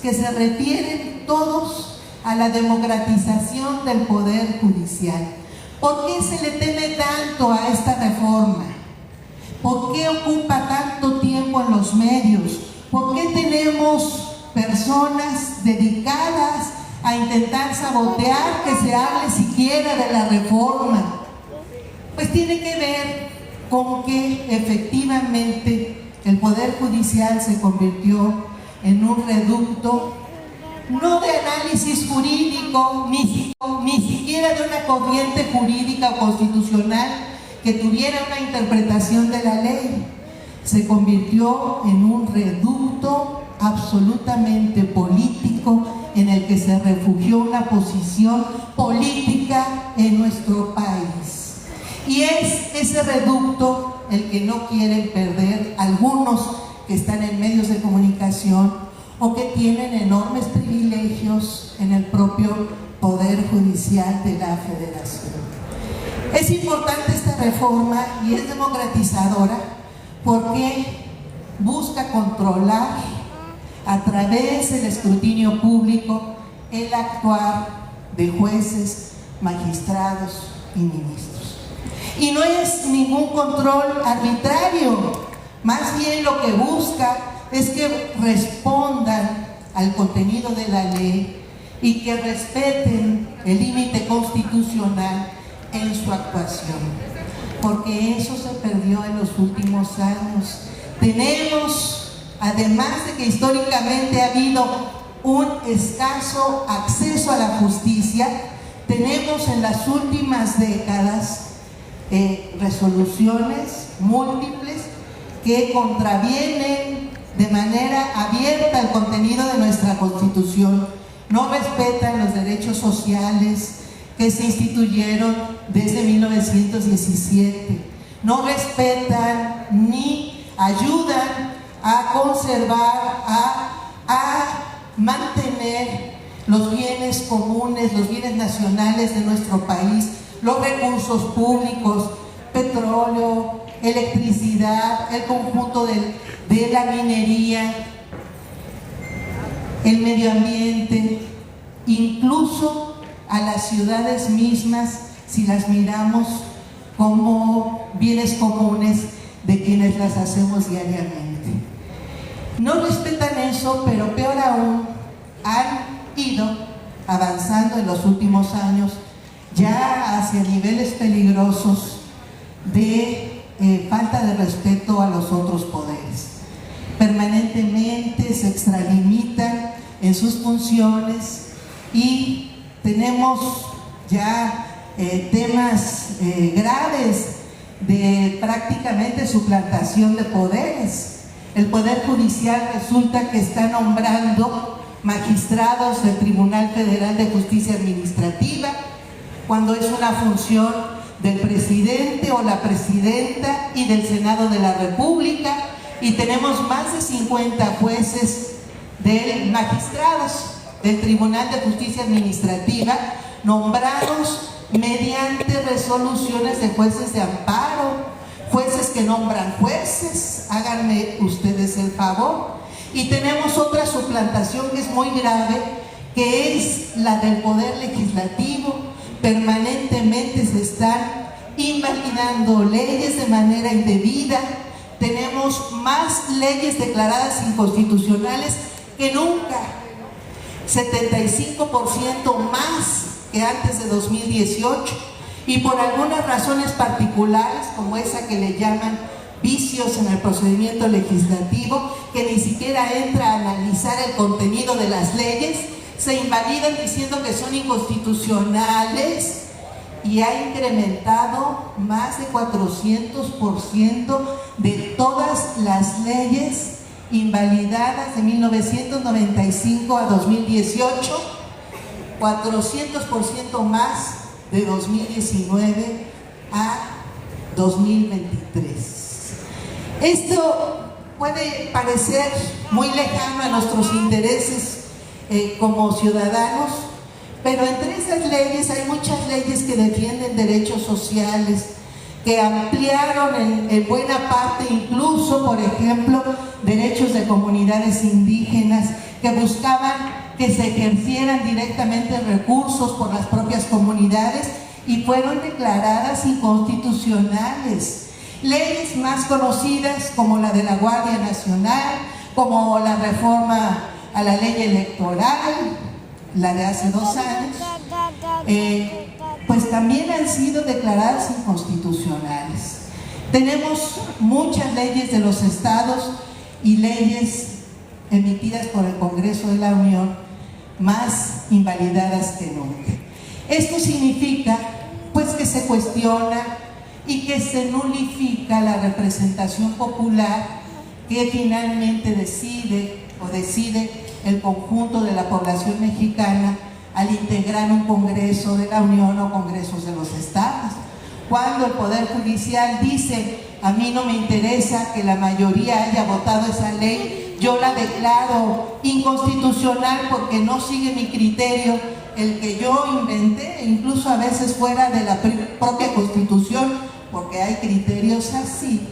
que se refieren todos a la democratización del Poder Judicial. ¿Por qué se le teme tanto a esta reforma? ¿Por qué ocupa tanto tiempo en los medios? ¿Por qué tenemos personas dedicadas a intentar sabotear que se hable siquiera de la reforma? Pues tiene que ver con que efectivamente el Poder Judicial se convirtió en un reducto no de análisis jurídico, ni siquiera de una corriente jurídica o constitucional que tuviera una interpretación de la ley. Se convirtió en un reducto absolutamente político en el que se refugió una posición política en nuestro país. Y es ese reducto el que no quieren perder algunos que están en medios de comunicación o que tienen enormes privilegios en el propio Poder Judicial de la Federación. Es importante esta reforma y es democratizadora porque busca controlar a través del escrutinio público el actuar de jueces, magistrados y ministros. Y no es ningún control arbitrario, más bien lo que busca es que respondan al contenido de la ley y que respeten el límite constitucional en su actuación, porque eso se perdió en los últimos años. Tenemos, además de que históricamente ha habido un escaso acceso a la justicia, tenemos en las últimas décadas resoluciones múltiples que contravienen de manera abierta el contenido de nuestra Constitución, no respetan los derechos sociales que se instituyeron desde 1917, no respetan ni ayudan a conservar, a mantener los bienes comunes, los bienes nacionales de nuestro país, los recursos públicos, petróleo, electricidad, el conjunto de la minería, el medio ambiente, incluso a las ciudades mismas, si las miramos como bienes comunes de quienes las hacemos diariamente. No respetan eso, pero peor aún, han ido avanzando en los últimos años ya hacia niveles peligrosos de falta de respeto a los otros poderes. Permanentemente se extralimitan en sus funciones y tenemos ya temas graves de prácticamente suplantación de poderes. El Poder Judicial resulta que está nombrando magistrados del Tribunal Federal de Justicia Administrativa, cuando es una función del presidente o la presidenta y del Senado de la República, y tenemos más de 50 jueces magistrados del Tribunal de Justicia Administrativa nombrados mediante resoluciones de jueces de amparo, jueces que nombran jueces, háganme ustedes el favor. Y tenemos otra suplantación que es muy grave, que es la del Poder Legislativo. Permanentemente se están invalidando leyes de manera indebida. Tenemos más leyes declaradas inconstitucionales que nunca, 75% más que antes de 2018, y por algunas razones particulares, como esa que le llaman vicios en el procedimiento legislativo, que ni siquiera entra a analizar el contenido de las leyes, se invalidan diciendo que son inconstitucionales, y ha incrementado más de 400% de todas las leyes invalidadas de 1995 a 2018, 400% más de 2019 a 2023. Esto puede parecer muy lejano a nuestros intereses como ciudadanos, pero entre esas leyes hay muchas leyes que defienden derechos sociales, que ampliaron en buena parte, incluso, por ejemplo, derechos de comunidades indígenas, que buscaban que se ejercieran directamente recursos por las propias comunidades y fueron declaradas inconstitucionales. Leyes más conocidas como la de la Guardia Nacional, como la reforma a la ley electoral, la de hace 2 años, pues también han sido declaradas inconstitucionales. Tenemos muchas leyes de los estados y leyes emitidas por el Congreso de la Unión más invalidadas que nunca. Esto significa pues que se cuestiona y que se nulifica la representación popular que finalmente decide el conjunto de la población mexicana al integrar un Congreso de la Unión o Congresos de los estados. Cuando el Poder Judicial dice: a mí no me interesa que la mayoría haya votado esa ley, yo la declaro inconstitucional porque no sigue mi criterio, el que yo inventé, incluso a veces fuera de la propia Constitución, porque hay criterios así.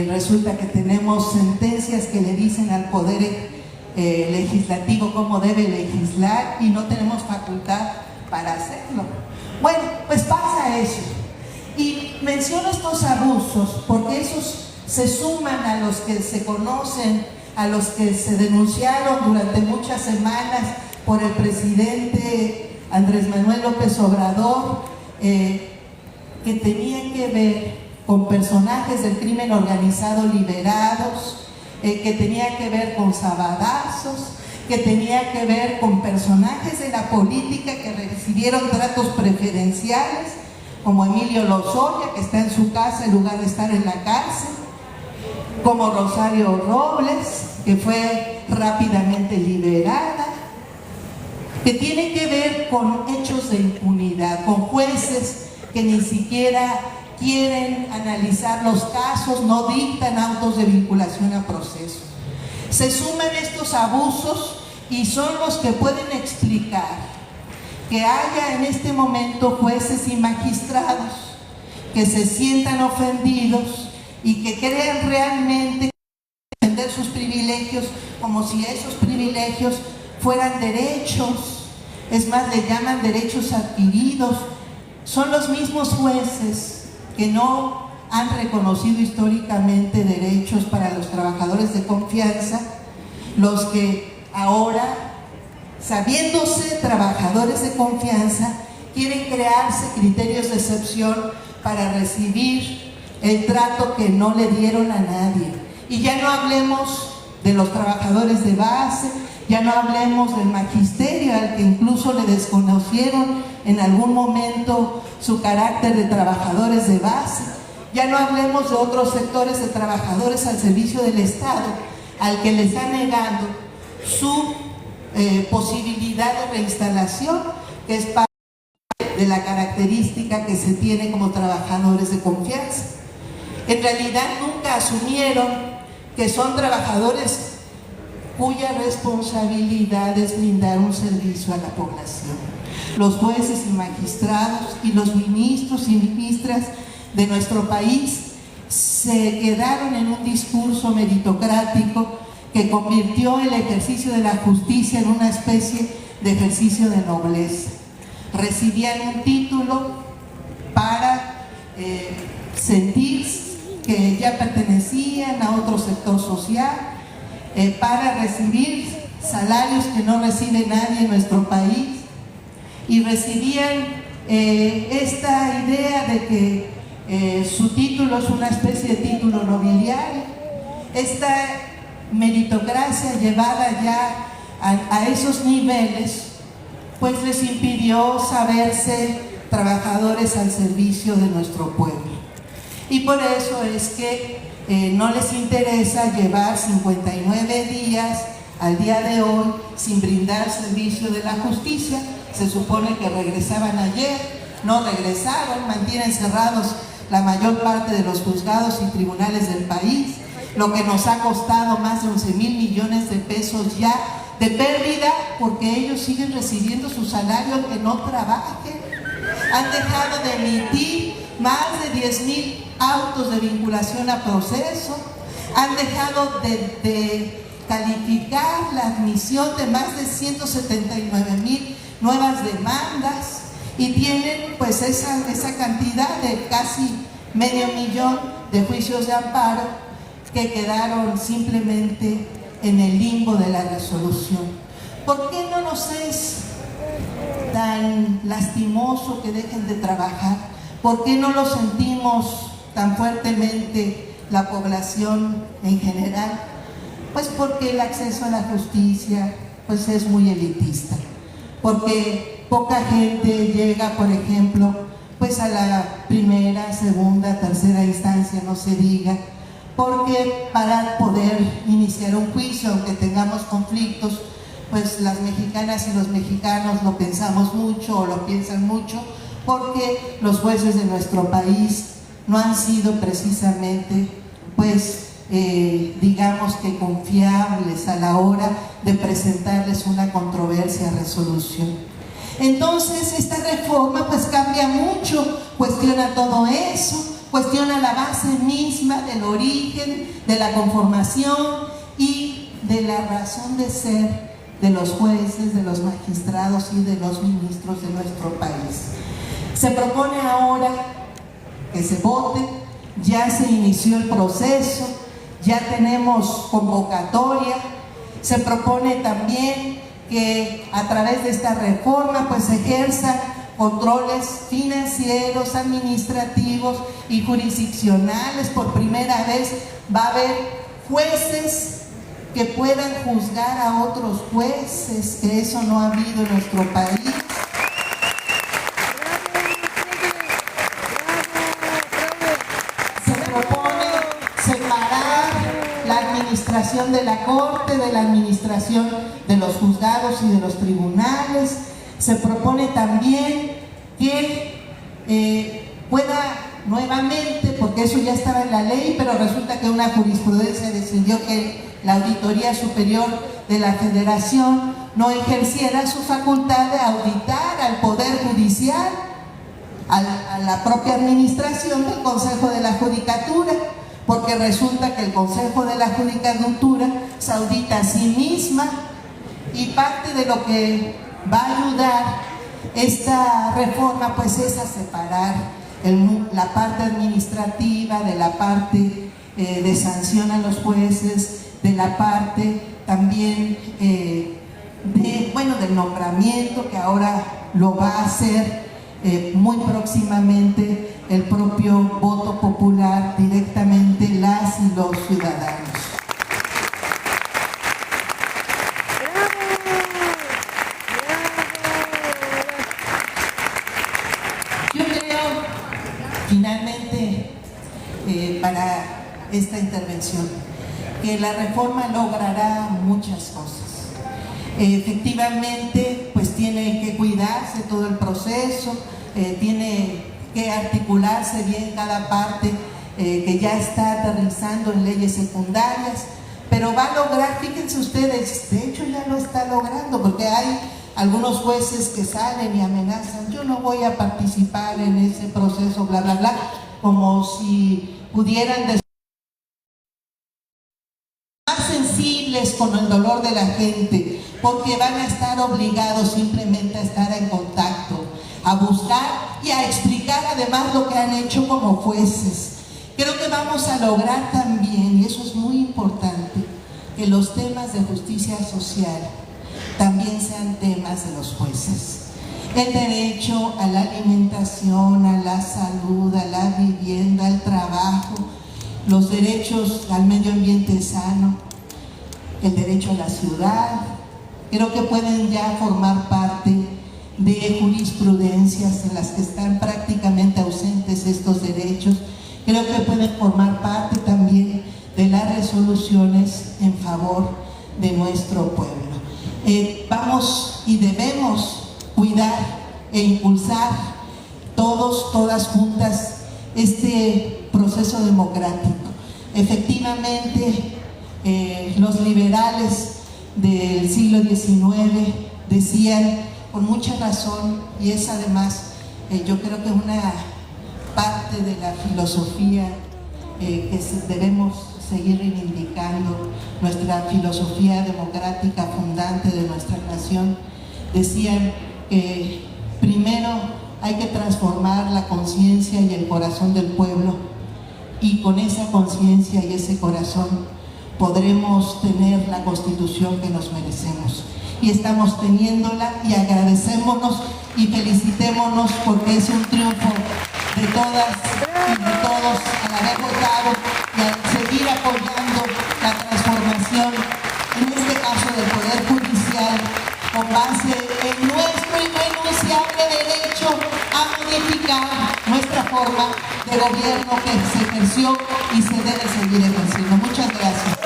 Resulta que tenemos sentencias que le dicen al Poder Legislativo cómo debe legislar y no tenemos facultad para hacerlo. Bueno, pues pasa eso. Y menciono estos abusos porque esos se suman a los que se conocen, a los que se denunciaron durante muchas semanas por el presidente Andrés Manuel López Obrador, que tenían que ver con personajes del crimen organizado liberados, que tenía que ver con sabadazos, que tenía que ver con personajes de la política que recibieron tratos preferenciales, como Emilio Lozoya, que está en su casa en lugar de estar en la cárcel, como Rosario Robles, que fue rápidamente liberada, que tiene que ver con hechos de impunidad, con jueces que ni siquiera quieren analizar los casos, no dictan autos de vinculación a proceso. Se suman estos abusos y son los que pueden explicar que haya en este momento jueces y magistrados que se sientan ofendidos y que crean realmente defender sus privilegios como si esos privilegios fueran derechos. Es más, le llaman derechos adquiridos. Son los mismos jueces que no han reconocido históricamente derechos para los trabajadores de confianza, los que ahora, sabiéndose trabajadores de confianza, quieren crearse criterios de excepción para recibir el trato que no le dieron a nadie. Y ya no hablemos de los trabajadores de base, ya no hablemos del magisterio, al que incluso le desconocieron en algún momento su carácter de trabajadores de base. Ya no hablemos de otros sectores de trabajadores al servicio del Estado, al que les está negando su posibilidad de reinstalación, que es parte de la característica que se tiene como trabajadores de confianza. En realidad nunca asumieron que son trabajadores cuya responsabilidad es brindar un servicio a la población. Los jueces y magistrados y los ministros y ministras de nuestro país se quedaron en un discurso meritocrático que convirtió el ejercicio de la justicia en una especie de ejercicio de nobleza. Recibían un título para sentir que ya pertenecían a otro sector social, para recibir salarios que no recibe nadie en nuestro país, y recibían esta idea de que su título es una especie de título nobiliario. Esta meritocracia llevada ya a esos niveles pues les impidió saberse trabajadores al servicio de nuestro pueblo, y por eso es que no les interesa llevar 59 días al día de hoy sin brindar servicio de la justicia. Se supone que regresaban ayer, no regresaron, mantienen cerrados la mayor parte de los juzgados y tribunales del país, lo que nos ha costado más de 11,000 millones de pesos ya de pérdida, porque ellos siguen recibiendo su salario aunque no trabajen. Han dejado de emitir más de 10,000 autos de vinculación a proceso, han dejado de calificar la admisión de más de 179,000 nuevas demandas y tienen pues esa cantidad de casi 500,000 de juicios de amparo que quedaron simplemente en el limbo de la resolución. ¿Por qué no nos es tan lastimoso que dejen de trabajar? ¿Por qué no lo sentimos tan fuertemente la población en general? Pues porque el acceso a la justicia pues es muy elitista, porque poca gente llega, por ejemplo, pues a la primera, segunda, tercera instancia, no se diga, porque para poder iniciar un juicio, aunque tengamos conflictos, pues las mexicanas y los mexicanos lo pensamos mucho o lo piensan mucho, porque los jueces de nuestro país no han sido precisamente, pues, digamos que confiables a la hora de presentarles una controversia a resolución. Entonces esta reforma pues cambia mucho, cuestiona todo eso, cuestiona la base misma del origen, de la conformación y de la razón de ser de los jueces, de los magistrados y de los ministros de nuestro país. Se propone ahora que se vote, ya se inició el proceso, ya tenemos convocatoria, se propone también que a través de esta reforma pues se ejerzan controles financieros, administrativos y jurisdiccionales. Por primera vez va a haber jueces que puedan juzgar a otros jueces, que eso no ha habido en nuestro país. Se propone separar la administración de la Corte de la administración de los juzgados y de los tribunales. Se propone también que pueda nuevamente, porque eso ya estaba en la ley, pero resulta que una jurisprudencia decidió que la Auditoría Superior de la Federación no ejerciera su facultad de auditar al Poder Judicial, a la propia administración del Consejo de la Judicatura, porque resulta que el Consejo de la Judicatura se audita a sí misma, y parte de lo que va a ayudar esta reforma pues es a separar la parte administrativa de la parte de sanción a los jueces, de la parte también del nombramiento, que ahora lo va a hacer muy próximamente el propio voto popular, directamente las y los ciudadanos. Yo creo, finalmente, para esta intervención, que la reforma logrará muchas cosas. Efectivamente, pues tiene que cuidarse todo el proceso, tiene que articularse bien cada parte que ya está aterrizando en leyes secundarias, pero va a lograr, fíjense ustedes, de hecho ya lo está logrando, porque hay algunos jueces que salen y amenazan: yo no voy a participar en ese proceso, bla, bla, bla, como si pudieran más sensibles con el dolor de la gente, porque van a estar obligados simplemente a estar en contacto, a buscar y a explicar además lo que han hecho como jueces. Creo que vamos a lograr también, y eso es muy importante, que los temas de justicia social también sean temas de los jueces. El derecho a la alimentación, a la salud, a la vivienda, al trabajo, los derechos al medio ambiente sano, el derecho a la ciudad, creo que pueden ya formar parte de jurisprudencias en las que están prácticamente ausentes estos derechos. Creo que pueden formar parte también de las resoluciones en favor de nuestro pueblo. Vamos y debemos cuidar e impulsar todas juntas este proceso democrático. Efectivamente, los liberales del siglo XIX decían con mucha razón, y es además yo creo que una parte de la filosofía debemos seguir reivindicando nuestra filosofía democrática fundante de nuestra nación. Decían que primero hay que transformar la conciencia y el corazón del pueblo, y con esa conciencia y ese corazón podremos tener la Constitución que nos merecemos. Y estamos teniéndola, y agradecémonos y felicitémonos, porque es un triunfo de todas y de todos al haber votado y al seguir apoyando la transformación, en este caso del Poder Judicial, con base en nuestro irrenunciable derecho a modificar nuestra forma de gobierno que se ejerció y se debe seguir ejerciendo. Muchas gracias.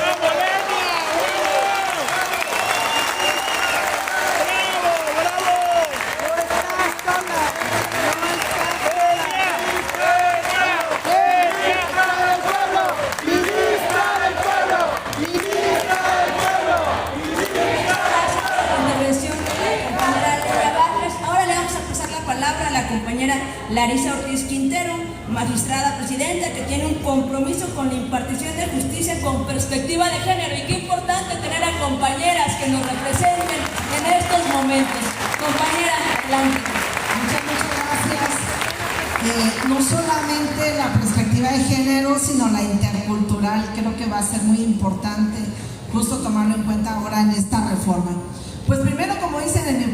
Compañera Larisa Ortiz Quintero, magistrada presidenta, que tiene un compromiso con la impartición de justicia con perspectiva de género. Y qué importante tener a compañeras que nos representen en estos momentos. Compañera, adelante. Muchas gracias. No solamente la perspectiva de género, sino la intercultural, creo que va a ser muy importante justo tomarlo en cuenta ahora en esta reforma. Pues primero, como dicen en mi